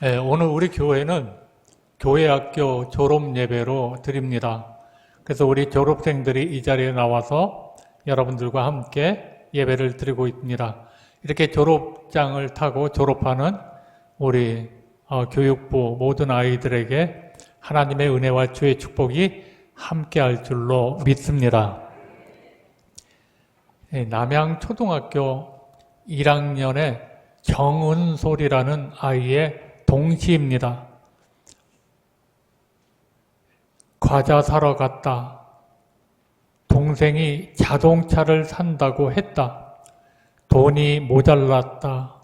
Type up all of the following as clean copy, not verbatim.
오늘 우리 교회는 교회학교 졸업 예배로 드립니다. 그래서 우리 졸업생들이 이 자리에 나와서 여러분들과 함께 예배를 드리고 있습니다. 이렇게 졸업장을 타고 졸업하는 우리 교육부 모든 아이들에게 하나님의 은혜와 주의 축복이 함께할 줄로 믿습니다. 남양초등학교 1학년의 정은솔이라는 아이의 동시입니다. 과자 사러 갔다. 동생이 자동차를 산다고 했다. 돈이 모자랐다.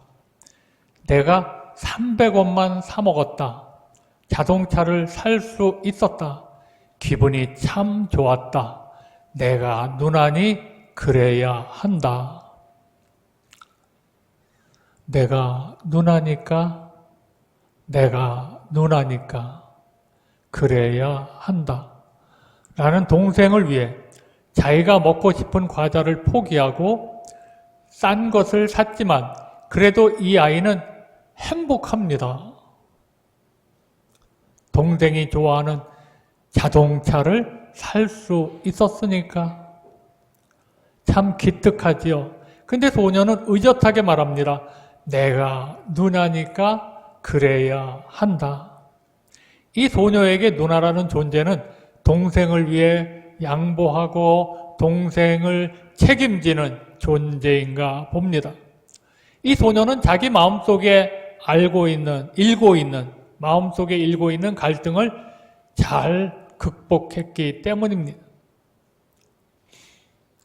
내가 300원만 사 먹었다. 자동차를 살 수 있었다. 기분이 참 좋았다. 내가 누나니 그래야 한다. 내가 누나니까 그래야 한다. 라는 동생을 위해 자기가 먹고 싶은 과자를 포기하고 싼 것을 샀지만 그래도 이 아이는 행복합니다. 동생이 좋아하는 자동차를 살 수 있었으니까. 참 기특하지요. 근데 소녀는 의젓하게 말합니다. 내가 누나니까 그래야 한다. 이 소녀에게 누나라는 존재는 동생을 위해 양보하고 동생을 책임지는 존재인가 봅니다. 이 소녀는 자기 마음속에 마음속에 일고 있는 갈등을 잘 극복했기 때문입니다.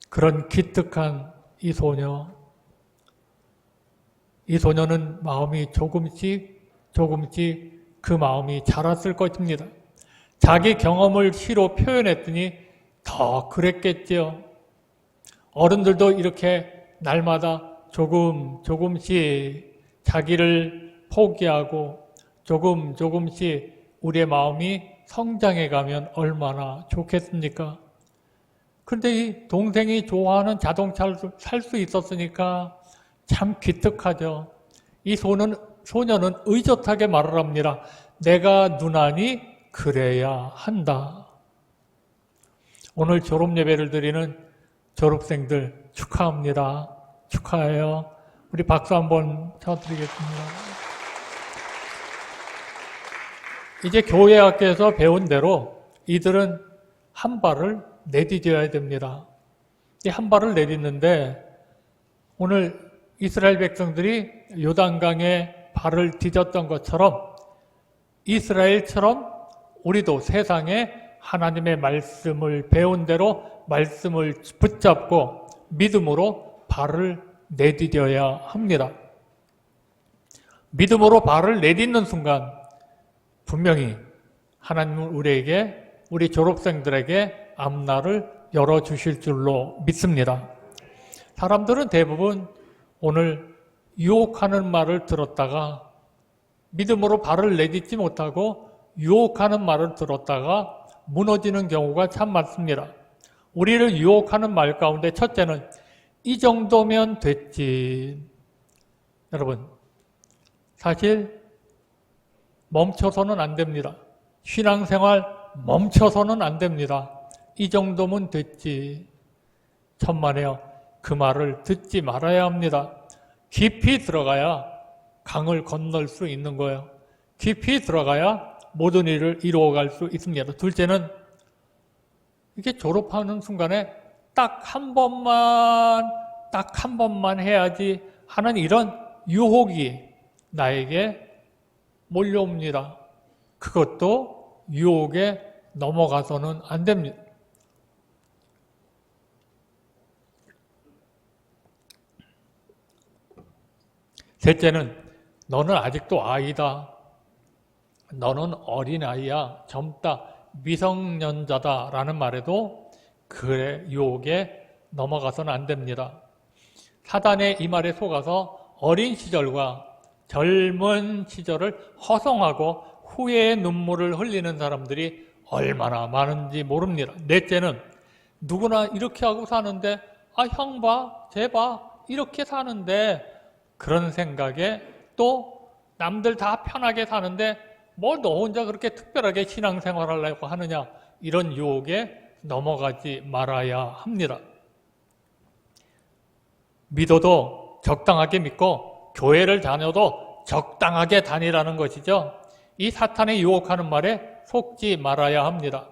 그런 기특한 이 소녀는 마음이 조금씩 그 마음이 자랐을 것입니다. 자기 경험을 시로 표현했더니 더 그랬겠지요. 어른들도 이렇게 날마다 조금씩 자기를 포기하고 조금씩 우리의 마음이 성장해 가면 얼마나 좋겠습니까? 그런데 이 동생이 좋아하는 자동차를 살 수 있었으니까 참 기특하죠. 이 소녀는 의젓하게 말을 합니다. 내가 누나니 그래야 한다. 오늘 졸업 예배를 드리는 졸업생들 축하합니다. 축하해요. 우리 박수 한번 쳐드리겠습니다. 이제 교회학교에서 배운 대로 이들은 한 발을 내디뎌야 됩니다. 이 한 발을 내딛는데 오늘 이스라엘 백성들이 요단강에 발을 디뎠던 것처럼 이스라엘처럼 우리도 세상에 하나님의 말씀을 배운 대로 말씀을 붙잡고 믿음으로 발을 내디뎌야 합니다. 믿음으로 발을 내딛는 순간 분명히 하나님은 우리 졸업생들에게 앞날을 열어주실 줄로 믿습니다. 사람들은 대부분 오늘 유혹하는 말을 들었다가 믿음으로 발을 내딛지 못하고 유혹하는 말을 들었다가 무너지는 경우가 참 많습니다. 우리를 유혹하는 말 가운데 첫째는 이 정도면 됐지. 여러분, 사실 멈춰서는 안 됩니다. 신앙생활 멈춰서는 안 됩니다. 이 정도면 됐지. 천만에요. 그 말을 듣지 말아야 합니다. 깊이 들어가야 강을 건널 수 있는 거예요. 깊이 들어가야 모든 일을 이루어갈 수 있습니다. 둘째는 이게 졸업하는 순간에 딱 한 번만 해야지 하는 이런 유혹이 나에게 몰려옵니다. 그것도 유혹에 넘어가서는 안 됩니다. 셋째는 너는 아직도 아이다. 너는 어린아이야. 젊다. 미성년자다. 라는 말에도 그 유혹에 넘어가서는 안 됩니다. 사단의 이 말에 속아서 어린 시절과 젊은 시절을 허송하고 후회의 눈물을 흘리는 사람들이 얼마나 많은지 모릅니다. 넷째는 누구나 이렇게 하고 사는데 형 봐, 쟤 봐, 이렇게 사는데 그런 생각에 또 남들 다 편하게 사는데 뭐 너 혼자 그렇게 특별하게 신앙생활하려고 하느냐, 이런 유혹에 넘어가지 말아야 합니다. 믿어도 적당하게 믿고 교회를 다녀도 적당하게 다니라는 것이죠. 이 사탄의 유혹하는 말에 속지 말아야 합니다.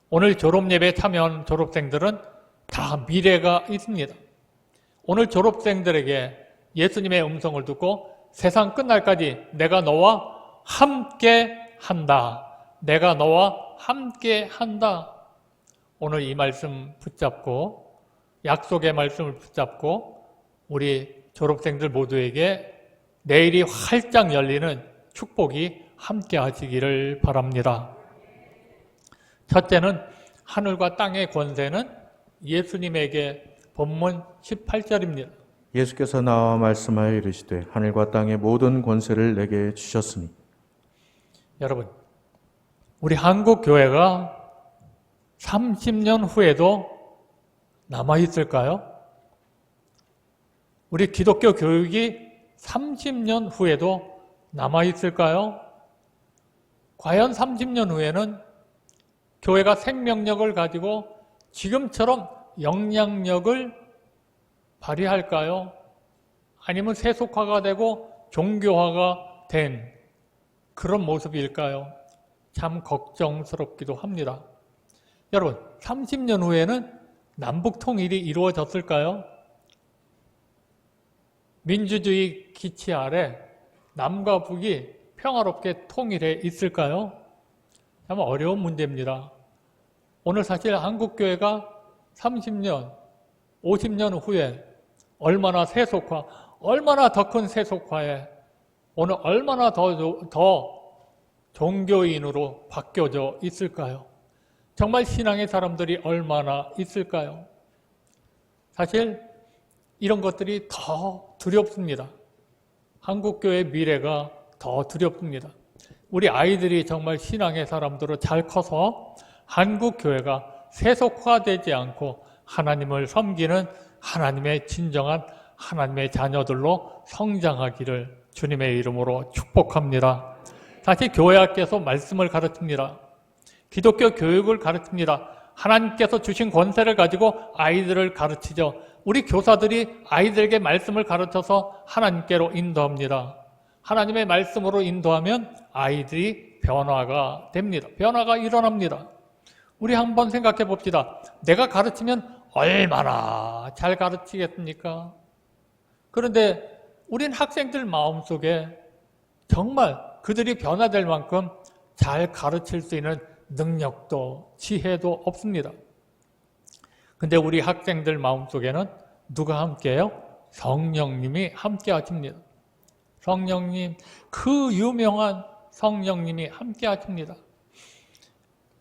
오늘 졸업예배에 참여한 졸업생들은 다 미래가 있습니다. 오늘 졸업생들에게 예수님의 음성을 듣고 세상 끝날까지 내가 너와 함께 한다. 내가 너와 함께 한다. 오늘 이 말씀 붙잡고, 약속의 말씀을 붙잡고 우리 졸업생들 모두에게 내일이 활짝 열리는 축복이 함께 하시기를 바랍니다. 첫째는 하늘과 땅의 권세는 예수님에게, 본문 18절입니다. 예수께서 나와 말씀하여 이르시되 하늘과 땅의 모든 권세를 내게 주셨으니. 여러분, 우리 한국 교회가 30년 후에도 남아있을까요? 우리 기독교 교육이 30년 후에도 남아있을까요? 과연 30년 후에는 교회가 생명력을 가지고 지금처럼 영향력을 발휘할까요? 아니면 세속화가 되고 종교화가 된 그런 모습일까요? 참 걱정스럽기도 합니다. 여러분, 30년 후에는 남북 통일이 이루어졌을까요? 민주주의 기치 아래 남과 북이 평화롭게 통일해 있을까요? 참 어려운 문제입니다. 오늘 사실 한국교회가 30년, 50년 후에 얼마나 세속화, 얼마나 더 큰 세속화에 오늘 얼마나 더 종교인으로 바뀌어져 있을까요? 정말 신앙의 사람들이 얼마나 있을까요? 사실 이런 것들이 더 두렵습니다. 한국교회의 미래가 더 두렵습니다. 우리 아이들이 정말 신앙의 사람들로 잘 커서 한국교회가 세속화되지 않고 하나님을 섬기는 하나님의 진정한 하나님의 자녀들로 성장하기를 주님의 이름으로 축복합니다. 사실 교회학께서 말씀을 가르칩니다. 기독교 교육을 가르칩니다. 하나님께서 주신 권세를 가지고 아이들을 가르치죠. 우리 교사들이 아이들에게 말씀을 가르쳐서 하나님께로 인도합니다. 하나님의 말씀으로 인도하면 아이들이 변화가 됩니다. 변화가 일어납니다. 우리 한번 생각해 봅시다. 내가 가르치면 얼마나 잘 가르치겠습니까? 그런데 우린 학생들 마음속에 정말 그들이 변화될 만큼 잘 가르칠 수 있는 능력도 지혜도 없습니다. 근데 우리 학생들 마음속에는 누가 함께해요? 성령님이 함께 하십니다. 성령님, 그 유명한 성령님이 함께 하십니다.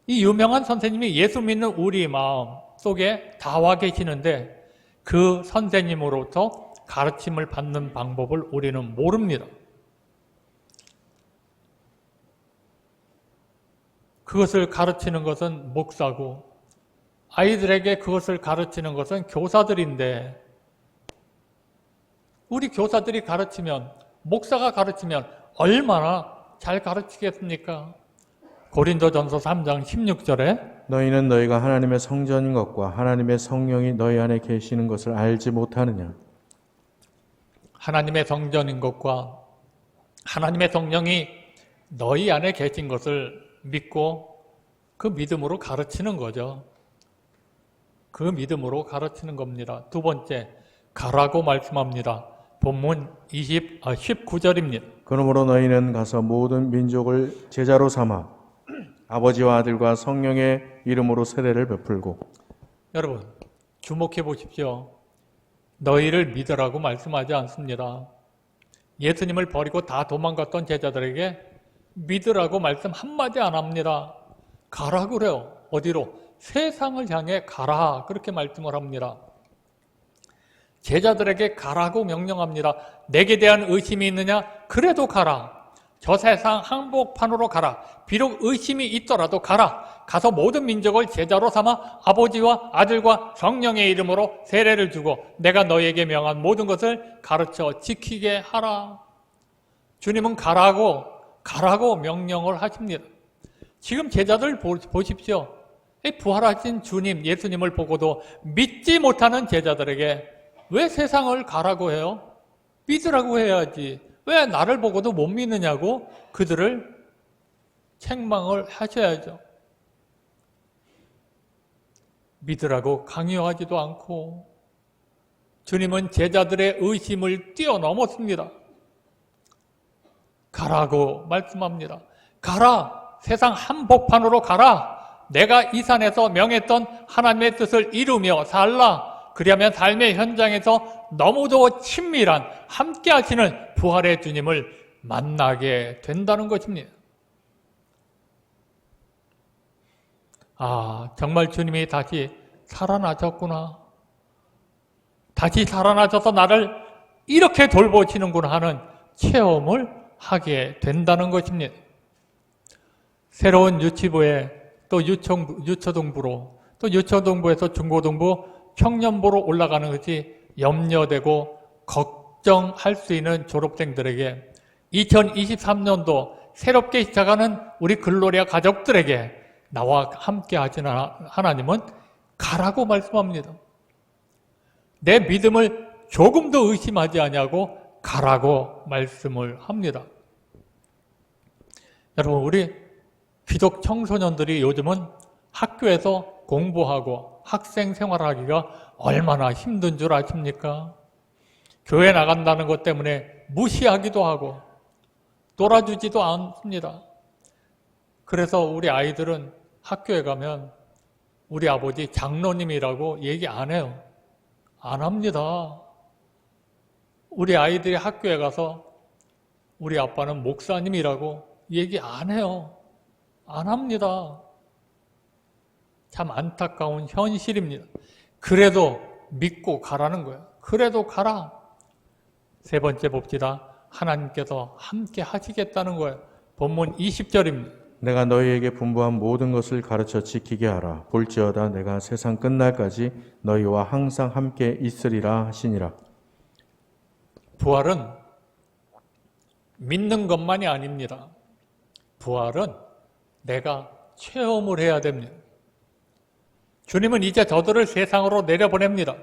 이 유명한 선생님이 예수 믿는 우리 마음 속에 다 와 계시는데 그 선생님으로부터 가르침을 받는 방법을 우리는 모릅니다. 그것을 가르치는 것은 목사고 아이들에게 그것을 가르치는 것은 교사들인데 우리 교사들이 가르치면 목사가 가르치면 얼마나 잘 가르치겠습니까? 고린도전서 3장 16절에 너희는 너희가 하나님의 성전인 것과 하나님의 성령이 너희 안에 계시는 것을 알지 못하느냐. 하나님의 성전인 것과 하나님의 성령이 너희 안에 계신 것을 믿고 그 믿음으로 가르치는 거죠. 그 믿음으로 가르치는 겁니다. 두 번째, 가라고 말씀합니다. 본문 19절입니다. 그러므로 너희는 가서 모든 민족을 제자로 삼아 아버지와 아들과 성령의 이름으로 세례를 베풀고. 여러분, 주목해 보십시오. 너희를 믿으라고 말씀하지 않습니다. 예수님을 버리고 다 도망갔던 제자들에게 믿으라고 말씀 한마디 안 합니다. 가라 그래요. 어디로? 세상을 향해 가라. 그렇게 말씀을 합니다. 제자들에게 가라고 명령합니다. 내게 대한 의심이 있느냐? 그래도 가라. 저 세상 항복판으로 가라. 비록 의심이 있더라도 가라. 가서 모든 민족을 제자로 삼아 아버지와 아들과 성령의 이름으로 세례를 주고 내가 너희에게 명한 모든 것을 가르쳐 지키게 하라. 주님은 가라고 명령을 하십니다. 지금 제자들 보십시오. 부활하신 주님, 예수님을 보고도 믿지 못하는 제자들에게 왜 세상을 가라고 해요? 믿으라고 해야지. 왜 나를 보고도 못 믿느냐고 그들을 책망을 하셔야죠. 믿으라고 강요하지도 않고 주님은 제자들의 의심을 뛰어넘었습니다. 가라고 말씀합니다. 가라. 세상 한복판으로 가라. 내가 이 산에서 명했던 하나님의 뜻을 이루며 살라. 그리하면 삶의 현장에서 너무도 친밀한 함께 하시는 부활의 주님을 만나게 된다는 것입니다. 아, 정말 주님이 다시 살아나셨구나. 다시 살아나셔서 나를 이렇게 돌보시는구나 하는 체험을 하게 된다는 것입니다. 새로운 유치부에 또 유초등부로 또 유초등부에서 중고등부 청년부로 올라가는 것이 염려되고 걱정할 수 있는 졸업생들에게 2023년도 새롭게 시작하는 우리 글로리아 가족들에게 나와 함께 하시는 하나님은 가라고 말씀합니다. 내 믿음을 조금도 의심하지 아니하고 가라고 말씀을 합니다. 여러분, 우리 귀족 청소년들이 요즘은 학교에서 공부하고 학생 생활하기가 얼마나 힘든 줄 아십니까? 교회 나간다는 것 때문에 무시하기도 하고 놀아주지도 않습니다. 그래서 우리 아이들은 학교에 가면 우리 아버지 장로님이라고 얘기 안 해요. 안 합니다. 우리 아이들이 학교에 가서 우리 아빠는 목사님이라고 얘기 안 해요. 안 합니다. 참 안타까운 현실입니다. 그래도 믿고 가라는 거예요. 그래도 가라. 세 번째 봅시다. 하나님께서 함께 하시겠다는 거예요. 본문 20절입니다. 내가 너희에게 분부한 모든 것을 가르쳐 지키게 하라. 볼지어다 내가 세상 끝날까지 너희와 항상 함께 있으리라 하시니라. 부활은 믿는 것만이 아닙니다. 부활은 내가 체험을 해야 됩니다. 주님은 이제 저들을 세상으로 내려보냅니다.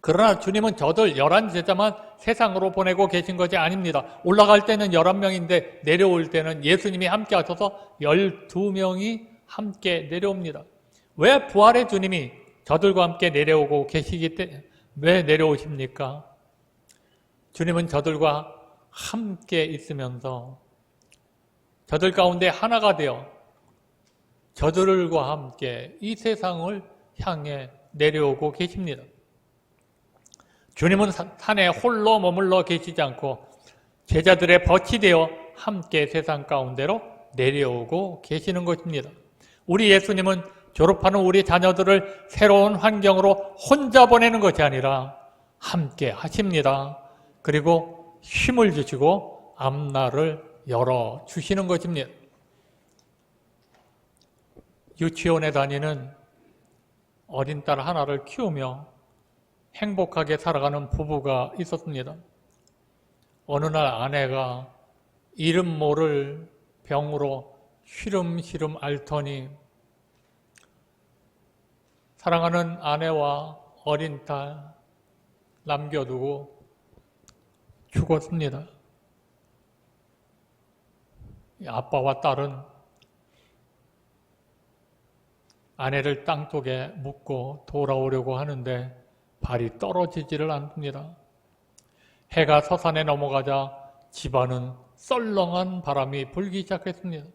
그러나 주님은 저들 11제자만 세상으로 보내고 계신 것이 아닙니다. 올라갈 때는 11명인데 내려올 때는 예수님이 함께 하셔서 12명이 함께 내려옵니다. 왜 부활의 주님이 저들과 함께 내려오고 계시기 때문에 왜 내려오십니까? 주님은 저들과 함께 있으면서 저들 가운데 하나가 되어 저들과 함께 이 세상을 향해 내려오고 계십니다. 주님은 산에 홀로 머물러 계시지 않고 제자들의 벗이 되어 함께 세상 가운데로 내려오고 계시는 것입니다. 우리 예수님은 졸업하는 우리 자녀들을 새로운 환경으로 혼자 보내는 것이 아니라 함께 하십니다. 그리고 힘을 주시고 앞날을 열어주시는 것입니다. 유치원에 다니는 어린 딸 하나를 키우며 행복하게 살아가는 부부가 있었습니다. 어느 날 아내가 이름 모를 병으로 시름시름 앓더니 사랑하는 아내와 어린 딸 남겨두고 죽었습니다. 아빠와 딸은 아내를 땅속에 묻고 돌아오려고 하는데 발이 떨어지지를 않습니다. 해가 서산에 넘어가자 집안은 썰렁한 바람이 불기 시작했습니다.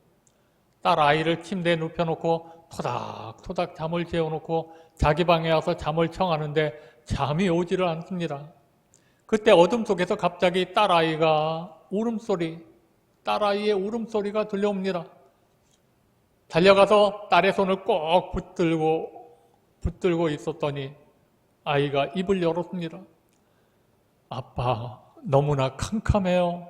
딸 아이를 침대에 눕혀놓고 토닥토닥 잠을 재워놓고 자기 방에 와서 잠을 청하는데 잠이 오지를 않습니다. 그때 어둠 속에서 갑자기 딸아이의 울음소리가 들려옵니다. 달려가서 딸의 손을 꼭 붙들고 있었더니 아이가 입을 열었습니다. 아빠, 너무나 캄캄해요.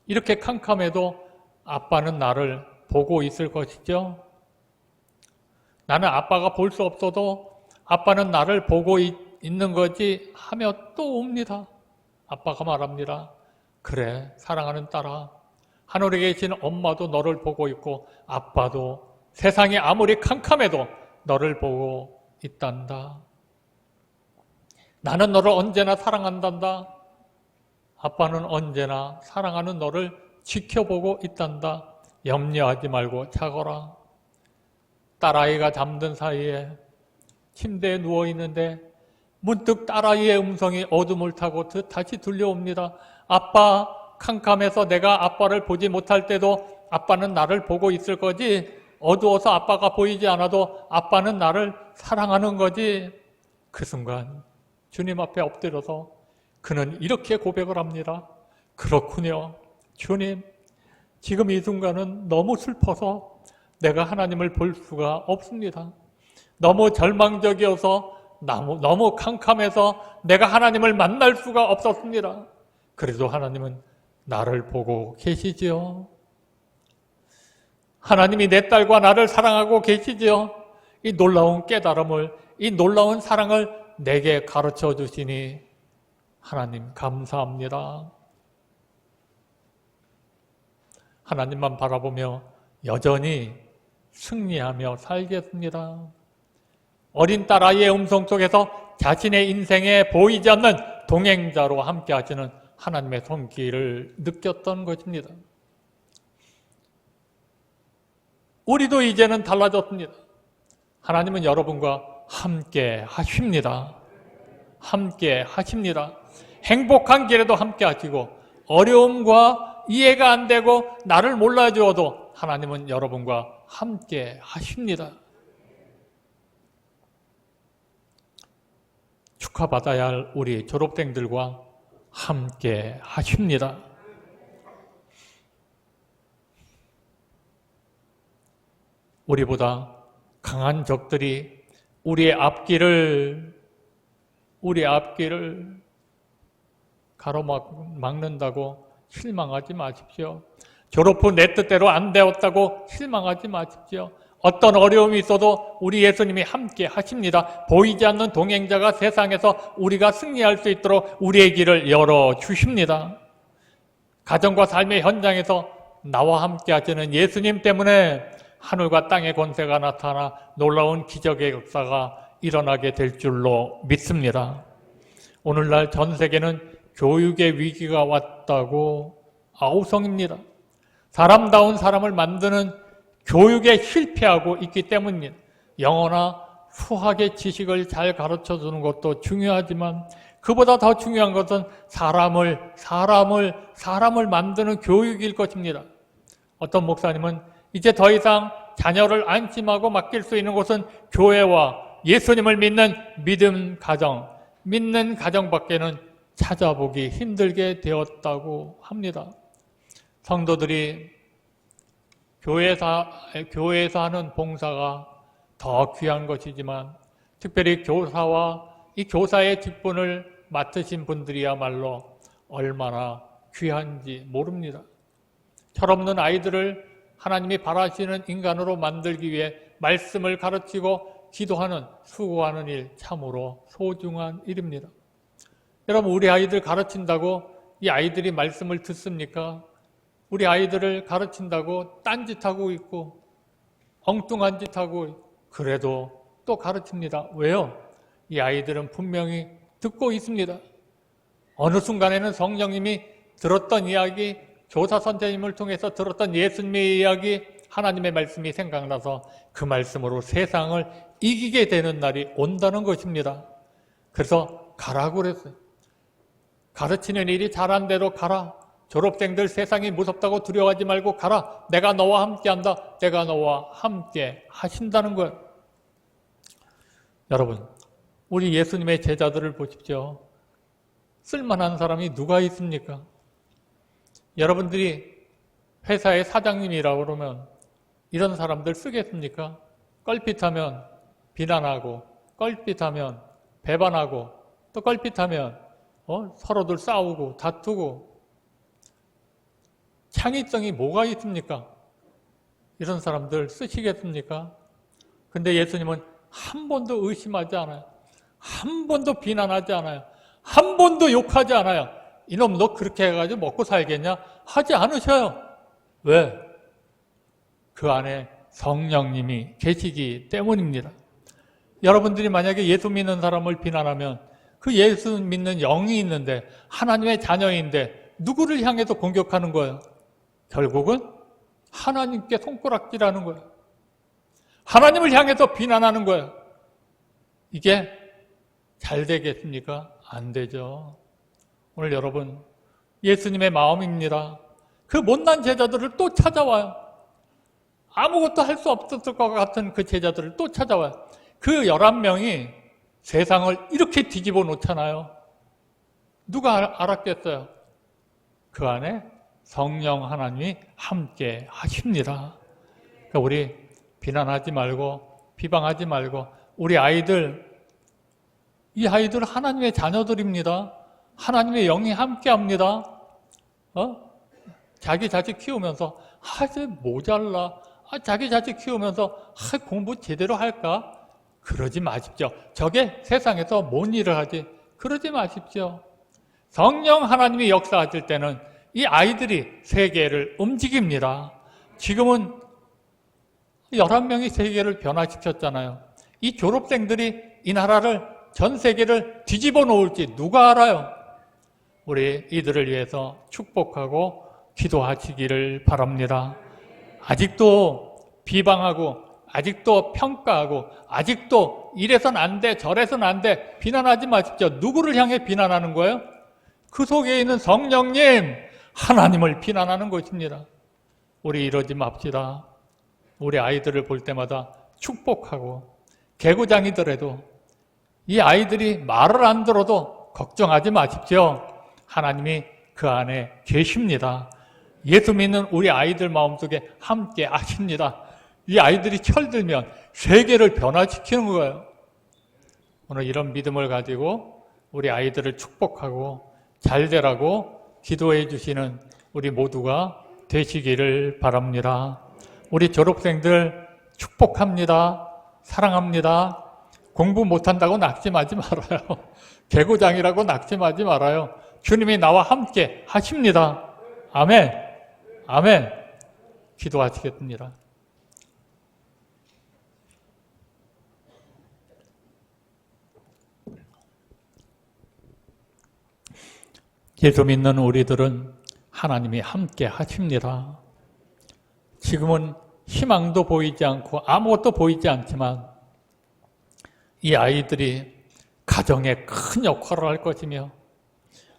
이렇게 캄캄해도 아빠는 나를 보고 있을 것이죠. 나는 아빠가 볼 수 없어도 아빠는 나를 보고 있는 거지 하며 또 옵니다. 아빠가 말합니다. 그래, 사랑하는 딸아, 하늘에 계신 엄마도 너를 보고 있고 아빠도 세상이 아무리 캄캄해도 너를 보고 있단다. 나는 너를 언제나 사랑한단다. 아빠는 언제나 사랑하는 너를 지켜보고 있단다. 염려하지 말고 자거라. 딸아이가 잠든 사이에 침대에 누워있는데 문득 딸아이의 음성이 어둠을 타고 다시 들려옵니다. 아빠, 캄캄해서 내가 아빠를 보지 못할 때도 아빠는 나를 보고 있을 거지. 어두워서 아빠가 보이지 않아도 아빠는 나를 사랑하는 거지. 그 순간 주님 앞에 엎드려서 그는 이렇게 고백을 합니다. 그렇군요. 주님, 지금 이 순간은 너무 슬퍼서 내가 하나님을 볼 수가 없습니다. 너무 절망적이어서 너무 캄캄해서 내가 하나님을 만날 수가 없었습니다. 그래도 하나님은 나를 보고 계시지요. 하나님이 내 딸과 나를 사랑하고 계시지요. 이 놀라운 깨달음을, 이 놀라운 사랑을 내게 가르쳐 주시니 하나님 감사합니다. 하나님만 바라보며 여전히 승리하며 살겠습니다. 어린 딸아이의 음성 속에서 자신의 인생에 보이지 않는 동행자로 함께 하시는 하나님의 손길을 느꼈던 것입니다. 우리도 이제는 달라졌습니다. 하나님은 여러분과 함께 하십니다. 함께 하십니다. 행복한 길에도 함께 하시고 어려움과 이해가 안 되고 나를 몰라주어도 하나님은 여러분과 함께 하십니다. 축하받아야 할 우리 졸업생들과 함께 하십니다. 우리보다 강한 적들이 우리의 앞길을 가로막는다고 실망하지 마십시오. 졸업 후 내 뜻대로 안 되었다고 실망하지 마십시오. 어떤 어려움이 있어도 우리 예수님이 함께 하십니다. 보이지 않는 동행자가 세상에서 우리가 승리할 수 있도록 우리의 길을 열어주십니다. 가정과 삶의 현장에서 나와 함께 하시는 예수님 때문에 하늘과 땅의 권세가 나타나 놀라운 기적의 역사가 일어나게 될 줄로 믿습니다. 오늘날 전 세계는 교육의 위기가 왔다고 아우성입니다. 사람다운 사람을 만드는 교육에 실패하고 있기 때문입니다. 영어나 수학의 지식을 잘 가르쳐주는 것도 중요하지만 그보다 더 중요한 것은 사람을 만드는 교육일 것입니다. 어떤 목사님은 이제 더 이상 자녀를 안심하고 맡길 수 있는 곳은 교회와 예수님을 믿는 믿는 가정밖에는 찾아보기 힘들게 되었다고 합니다. 성도들이 교회에서 하는 봉사가 더 귀한 것이지만 특별히 교사와 이 교사의 직분을 맡으신 분들이야말로 얼마나 귀한지 모릅니다. 철없는 아이들을 하나님이 바라시는 인간으로 만들기 위해 말씀을 가르치고 기도하는, 수고하는 일 참으로 소중한 일입니다. 여러분, 우리 아이들 가르친다고 이 아이들이 말씀을 듣습니까? 우리 아이들을 가르친다고 딴짓하고 있고 엉뚱한 짓 하고 있고 그래도 또 가르칩니다. 왜요? 이 아이들은 분명히 듣고 있습니다. 어느 순간에는 성령님이 들었던 이야기, 교사 선생님을 통해서 들었던 예수님의 이야기, 하나님의 말씀이 생각나서 그 말씀으로 세상을 이기게 되는 날이 온다는 것입니다. 그래서 가라고 그랬어요. 가르치는 일이 잘한 대로 가라. 졸업생들 세상이 무섭다고 두려워하지 말고 가라. 내가 너와 함께 한다. 내가 너와 함께 하신다는 거예요. 여러분, 우리 예수님의 제자들을 보십시오. 쓸만한 사람이 누가 있습니까? 여러분들이 회사의 사장님이라고 그러면 이런 사람들 쓰겠습니까? 껄핏하면 비난하고, 껄핏하면 배반하고, 또 껄핏하면 서로들 싸우고 다투고, 창의성이 뭐가 있습니까? 이런 사람들 쓰시겠습니까? 근데 예수님은 한 번도 의심하지 않아요. 한 번도 비난하지 않아요. 한 번도 욕하지 않아요. 이놈 너 그렇게 해가지고 먹고 살겠냐? 하지 않으셔요. 왜? 그 안에 성령님이 계시기 때문입니다. 여러분들이 만약에 예수 믿는 사람을 비난하면 그 예수 믿는 영이 있는데 하나님의 자녀인데 누구를 향해서 공격하는 거예요? 결국은 하나님께 손가락질하는 거예요. 하나님을 향해서 비난하는 거예요. 이게 잘 되겠습니까? 안 되죠. 오늘 여러분 예수님의 마음입니다. 그 못난 제자들을 또 찾아와요. 아무것도 할 수 없었을 것 같은 그 제자들을 또 찾아와요. 그 11명이 세상을 이렇게 뒤집어 놓잖아요. 누가 알았겠어요? 그 안에 성령 하나님이 함께 하십니다. 그러니까 우리 비난하지 말고 비방하지 말고 우리 아이들, 이 아이들 하나님의 자녀들입니다. 하나님의 영이 함께 합니다. 자기 자식 키우면서 이제 모자라. 자기 자식 키우면서 공부 제대로 할까? 그러지 마십시오. 저게 세상에서 뭔 일을 하지? 그러지 마십시오. 성령 하나님이 역사하실 때는 이 아이들이 세계를 움직입니다. 지금은 11명이 세계를 변화시켰잖아요. 이 졸업생들이 이 나라를, 전 세계를 뒤집어 놓을지 누가 알아요? 우리 이들을 위해서 축복하고 기도하시기를 바랍니다. 아직도 비방하고 아직도 평가하고 아직도 이래선 안 돼 저래선 안 돼 비난하지 마십시오. 누구를 향해 비난하는 거예요? 그 속에 있는 성령님 하나님을 비난하는 것입니다. 우리 이러지 맙시다. 우리 아이들을 볼 때마다 축복하고 개구장이더라도 이 아이들이 말을 안 들어도 걱정하지 마십시오. 하나님이 그 안에 계십니다. 예수 믿는 우리 아이들 마음속에 함께 하십니다. 이 아이들이 철들면 세계를 변화시키는 거예요. 오늘 이런 믿음을 가지고 우리 아이들을 축복하고 잘 되라고 기도해 주시는 우리 모두가 되시기를 바랍니다. 우리 졸업생들 축복합니다. 사랑합니다. 공부 못한다고 낙심하지 말아요. 개구장이라고 낙심하지 말아요. 주님이 나와 함께 하십니다. 아멘. 아멘. 기도하시겠습니다. 예수 믿는 우리들은 하나님이 함께 하십니다. 지금은 희망도 보이지 않고 아무것도 보이지 않지만 이 아이들이 가정에 큰 역할을 할 것이며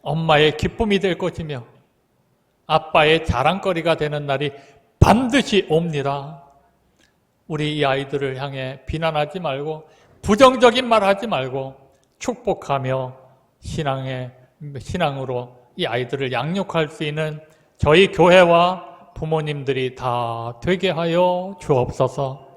엄마의 기쁨이 될 것이며 아빠의 자랑거리가 되는 날이 반드시 옵니다. 우리 이 아이들을 향해 비난하지 말고 부정적인 말 하지 말고 축복하며 신앙으로 이 아이들을 양육할 수 있는 저희 교회와 부모님들이 다 되게 하여 주옵소서.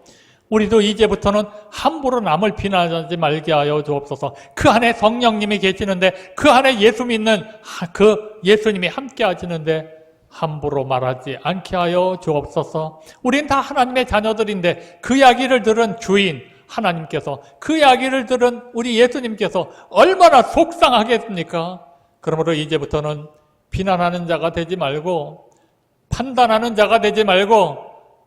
우리도 이제부터는 함부로 남을 비난하지 말게 하여 주옵소서. 그 안에 성령님이 계시는데 그 안에 예수 믿는 그 예수님이 함께 하시는데 함부로 말하지 않게 하여 주옵소서. 우린 다 하나님의 자녀들인데 그 이야기를 들은 주인 하나님께서, 그 이야기를 들은 우리 예수님께서 얼마나 속상하겠습니까? 그러므로 이제부터는 비난하는 자가 되지 말고 판단하는 자가 되지 말고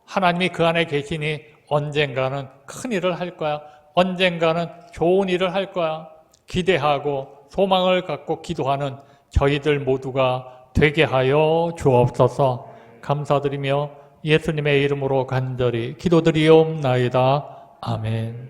하나님이 그 안에 계시니 언젠가는 큰 일을 할 거야. 언젠가는 좋은 일을 할 거야. 기대하고 소망을 갖고 기도하는 저희들 모두가 되게 하여 주옵소서. 감사드리며 예수님의 이름으로 간절히 기도드리옵나이다. 아멘.